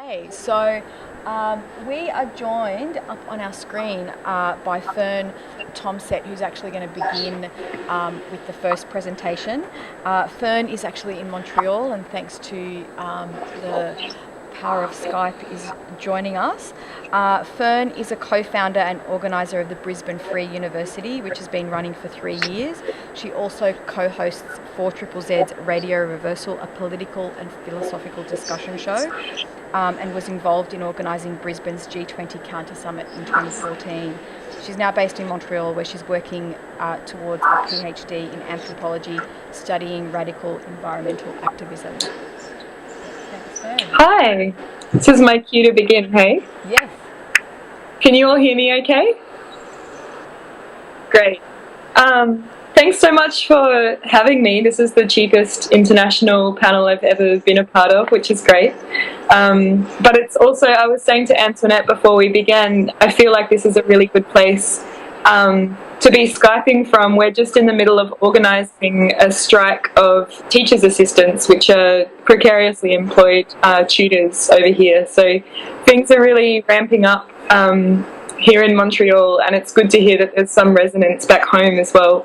Okay, so we are joined up on our screen by Fern Thompsett, who's actually going to begin with the first presentation. Fern is actually in Montreal, and thanks to the power of Skype is joining us. Fern is a co-founder and organiser of the Brisbane Free University, which has been running for 3 years. She also co-hosts 4ZZZ's Radio Reversal, a political and philosophical discussion show, and was involved in organising Brisbane's G20 Counter Summit in 2014. She's now based in Montreal, where she's working towards a PhD in anthropology, studying radical environmental activism. Hi, this is my cue to begin, hey? Yes. Can you all hear me okay? Great. Thanks so much for having me. This is the cheapest international panel I've ever been a part of, which is great. But it's also, I was saying to Antoinette before we began, I feel like this is a really good place to be Skyping from. We're just in the middle of organising a strike of teachers' assistants, which are precariously employed tutors over here. So things are really ramping up here in Montreal, and it's good to hear that there's some resonance back home as well.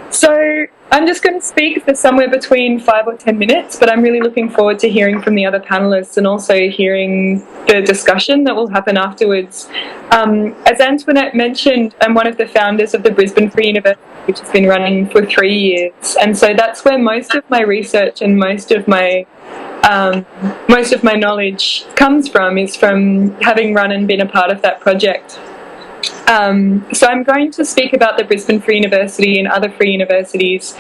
So I'm just going to speak for somewhere between 5 or 10 minutes, but I'm really looking forward to hearing from the other panellists and also hearing the discussion that will happen afterwards. As Antoinette mentioned, I'm one of the founders of the Brisbane Free University, which has been running for 3 years, and so that's where most of my research and most of my knowledge comes from, is from having run and been a part of that project. So I'm going to speak about the Brisbane Free University and other free universities,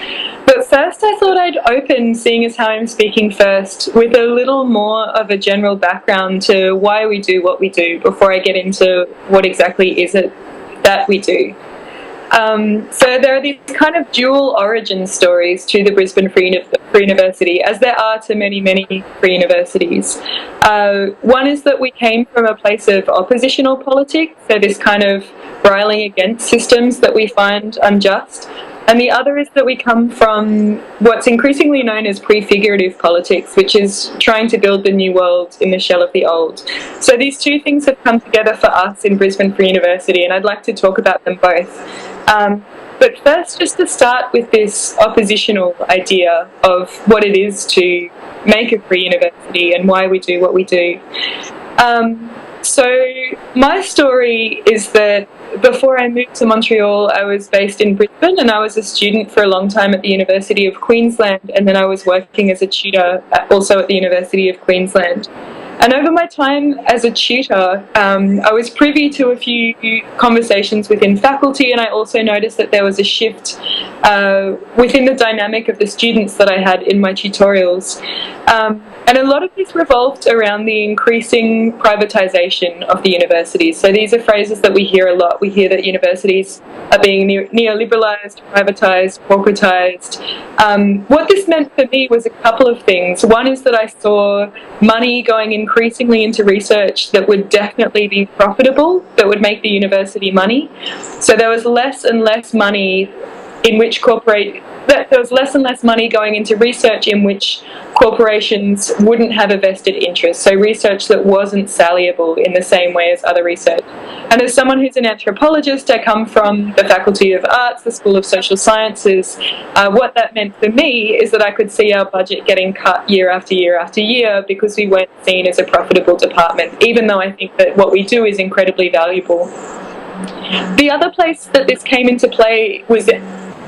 but first I thought I'd open, seeing as how I'm speaking first, with a little more of a general background to why we do what we do before I get into what exactly is it that we do. So there are these kind of dual origin stories to the Brisbane Free University, as there are to many, many free universities. One is that we came from a place of oppositional politics, so this kind of railing against systems that we find unjust. And the other is that we come from what's increasingly known as prefigurative politics, which is trying to build the new world in the shell of the old. So these two things have come together for us in Brisbane Free University, and I'd like to talk about them both. But first, just to start with this oppositional idea of what it is to make a free university and why we do what we do. So my story is that before I moved to Montreal, I was based in Brisbane, and I was a student for a long time at the University of Queensland, and then I was working as a tutor also at the University of Queensland. And over my time as a tutor, I was privy to a few conversations within faculty, and I also noticed that there was a shift within the dynamic of the students that I had in my tutorials. And a lot of this revolved around the increasing privatisation of the universities. So these are phrases that we hear a lot. We hear that universities are being neoliberalised, privatised, corporatised. What this meant for me was a couple of things. One is that I saw money going increasingly into research that would definitely be profitable, that would make the university money. So there was less and less money in which there was less and less money going into research in which corporations wouldn't have a vested interest, so research that wasn't salable in the same way as other research. And as someone who's an anthropologist, I come from the Faculty of Arts, the School of Social Sciences. What that meant for me is that I could see our budget getting cut year after year after year because we weren't seen as a profitable department, even though I think that what we do is incredibly valuable. The other place that this came into play was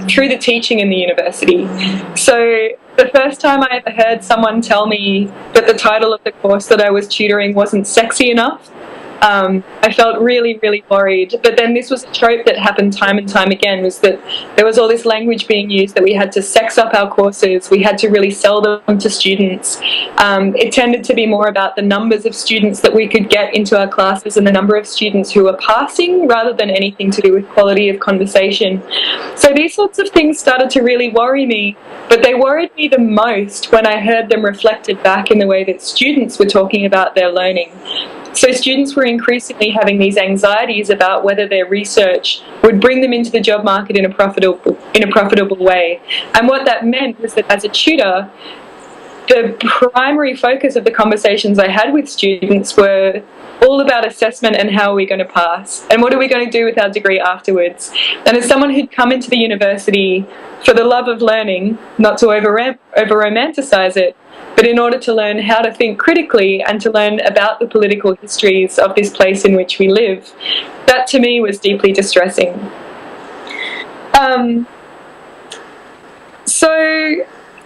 through the teaching in the university. So the first time I ever heard someone tell me that the title of the course that I was tutoring wasn't sexy enough, I felt really, really worried. But then this was a trope that happened time and time again, was that there was all this language being used that we had to sex up our courses, we had to really sell them to students. It tended to be more about the numbers of students that we could get into our classes and the number of students who were passing, rather than anything to do with quality of conversation. So these sorts of things started to really worry me, but they worried me the most when I heard them reflected back in the way that students were talking about their learning. So students were increasingly having these anxieties about whether their research would bring them into the job market in a profitable way. And what that meant was that as a tutor, the primary focus of the conversations I had with students were all about assessment and how are we going to pass and what are we going to do with our degree afterwards. And as someone who'd come into the university for the love of learning, not to over-romanticize it, but in order to learn how to think critically and to learn about the political histories of this place in which we live, that to me was deeply distressing. So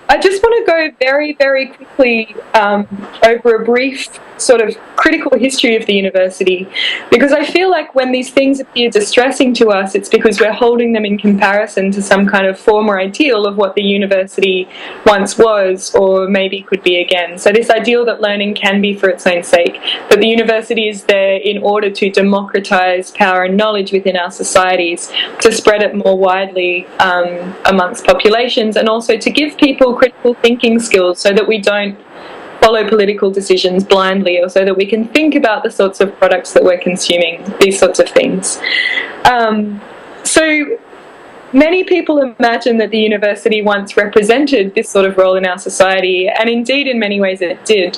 I just want to go very, very quickly over a brief sort of critical history of the university, because I feel like when these things appear distressing to us, it's because we're holding them in comparison to some kind of form or ideal of what the university once was or maybe could be again. So this ideal that learning can be for its own sake, that the university is there in order to democratise power and knowledge within our societies, to spread it more widely amongst populations, and also to give people critical thinking skills so that we don't follow political decisions blindly, or so that we can think about the sorts of products that we're consuming, these sorts of things. So many people imagine that the university once represented this sort of role in our society, and indeed in many ways it did.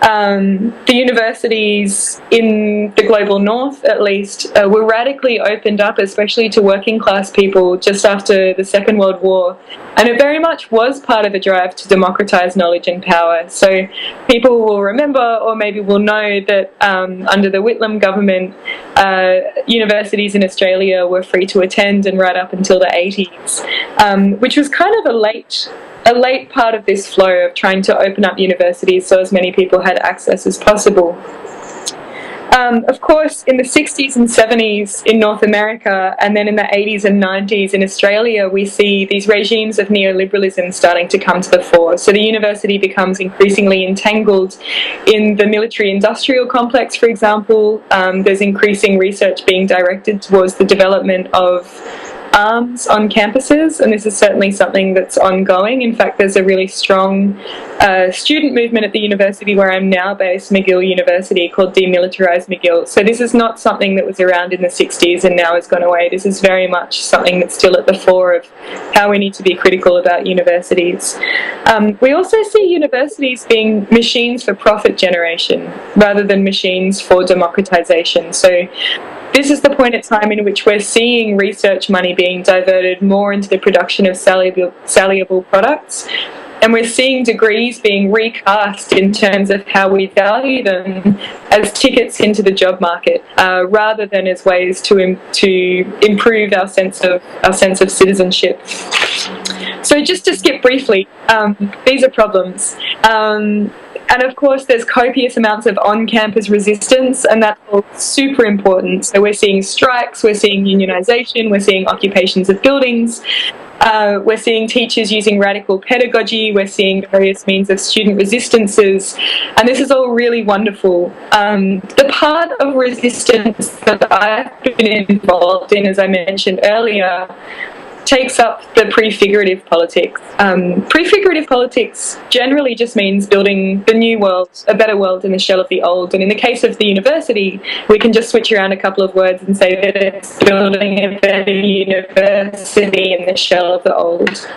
The universities in the global north, at least, were radically opened up, especially to working class people just after the Second World War, and it very much was part of a drive to democratise knowledge and power. So people will remember, or maybe will know, that under the Whitlam government, universities in Australia were free to attend, and right up until the 80s, which was kind of a late part of this flow of trying to open up universities so as many people had access as possible. Of course, in the 60s and 70s in North America, and then in the 80s and 90s in Australia, we see these regimes of neoliberalism starting to come to the fore. So the university becomes increasingly entangled in the military-industrial complex, for example. There's increasing research being directed towards the development of arms on campuses, and this is certainly something that's ongoing. In fact, there's a really strong student movement at the university where I'm now based, McGill University, called Demilitarise McGill. So this is not something that was around in the 60s and now has gone away. This is very much something that's still at the fore of how we need to be critical about universities. We also see universities being machines for profit generation rather than machines for democratisation. So this is the point in time in which we're seeing research money being diverted more into the production of saleable products, and we're seeing degrees being recast in terms of how we value them as tickets into the job market, rather than as ways to improve our sense of citizenship. So just to skip briefly, these are problems. And of course, there's copious amounts of on-campus resistance, and that's all super important. So we're seeing strikes, we're seeing unionisation, we're seeing occupations of buildings, we're seeing teachers using radical pedagogy, we're seeing various means of student resistances, and this is all really wonderful. The part of resistance that I've been involved in, as I mentioned earlier, takes up the prefigurative politics. Prefigurative politics generally just means building the new world, a better world in the shell of the old. And in the case of the university, we can just switch around a couple of words and say that it's building a better university in the shell of the old.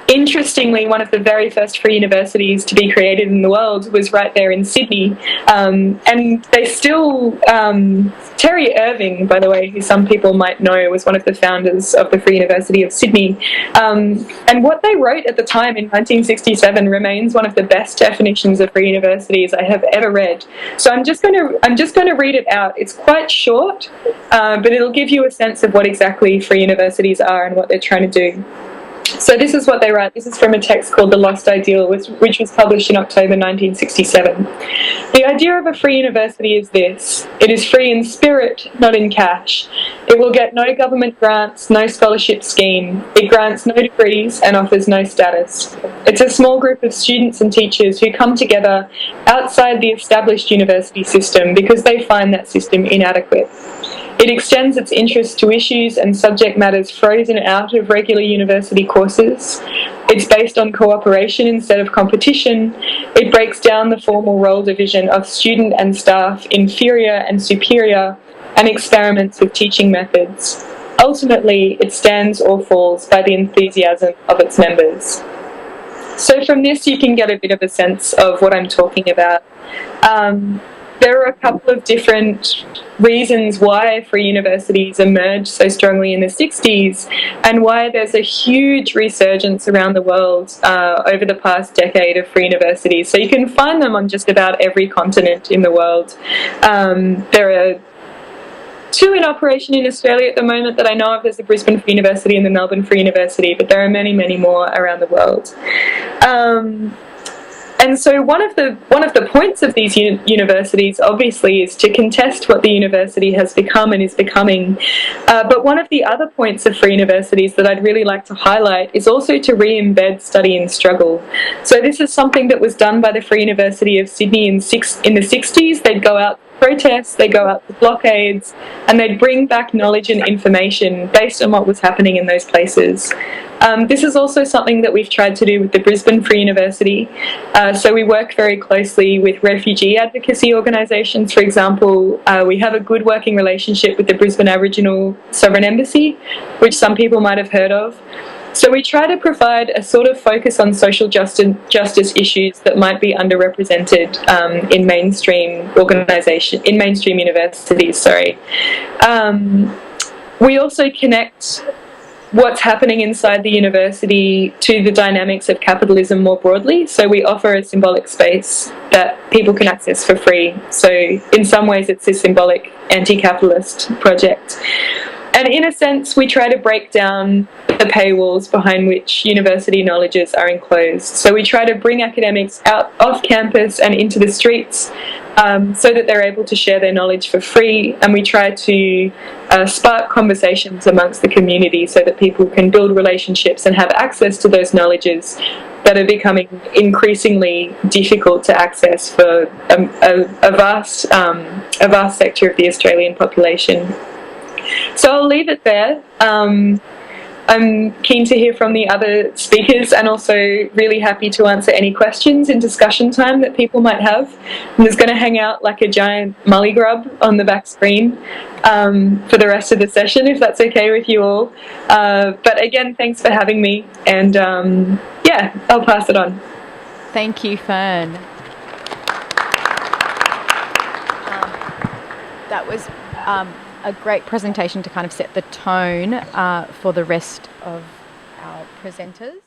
Interestingly, one of the very first free universities to be created in the world was right there in Sydney. And they still, Terry Irving, by the way, who some people might know, was one of the founders of the Free University of Sydney. And what they wrote at the time in 1967 remains one of the best definitions of free universities I have ever read. So I'm just going to read it out. It's quite short, but it'll give you a sense of what exactly free universities are and what they're trying to do. So this is what they write. This is from a text called The Lost Ideal, which was published in October 1967. The idea of a free university is this: it is free in spirit, not in cash. It will get no government grants, no scholarship scheme. It grants no degrees and offers no status. It's a small group of students and teachers who come together outside the established university system because they find that system inadequate. It extends its interest to issues and subject matters frozen out of regular university courses. It's based on cooperation instead of competition. It breaks down the formal role division of student and staff, inferior and superior, and experiments with teaching methods. Ultimately, it stands or falls by the enthusiasm of its members. So from this you can get a bit of a sense of what I'm talking about. There are a couple of different reasons why free universities emerged so strongly in the 60s and why there's a huge resurgence around the world over the past decade of free universities. So you can find them on just about every continent in the world. There are 2 in operation in Australia at the moment that I know of. There's the Brisbane Free University and the Melbourne Free University, but there are many, many more around the world. And so one of the points of these universities, obviously, is to contest what the university has become and is becoming. But one of the other points of free universities that I'd really like to highlight is also to re-embed study in struggle. So this is something that was done by the Free University of Sydney in the 60s. They'd go out to protests, they'd go out to blockades, and they'd bring back knowledge and information based on what was happening in those places. This is also something that we've tried to do with the Brisbane Free University. So we work very closely with refugee advocacy organisations, for example. We have a good working relationship with the Brisbane Aboriginal Sovereign Embassy, which some people might have heard of. So we try to provide a sort of focus on social justice issues that might be underrepresented in mainstream universities. We also connect what's happening inside the university to the dynamics of capitalism more broadly. So we offer a symbolic space that people can access for free. So in some ways it's a symbolic anti-capitalist project. And in a sense, we try to break down the paywalls behind which university knowledges are enclosed. So we try to bring academics out off campus and into the streets so that they're able to share their knowledge for free, and we try to spark conversations amongst the community so that people can build relationships and have access to those knowledges that are becoming increasingly difficult to access for a vast sector of the Australian population. So I'll leave it there. I'm keen to hear from the other speakers and also really happy to answer any questions in discussion time that people might have. I'm just going to hang out like a giant mully grub on the back screen for the rest of the session, if that's okay with you all. But again, thanks for having me, and yeah, I'll pass it on. Thank you, Fern. That was a great presentation to kind of set the tone for the rest of our presenters.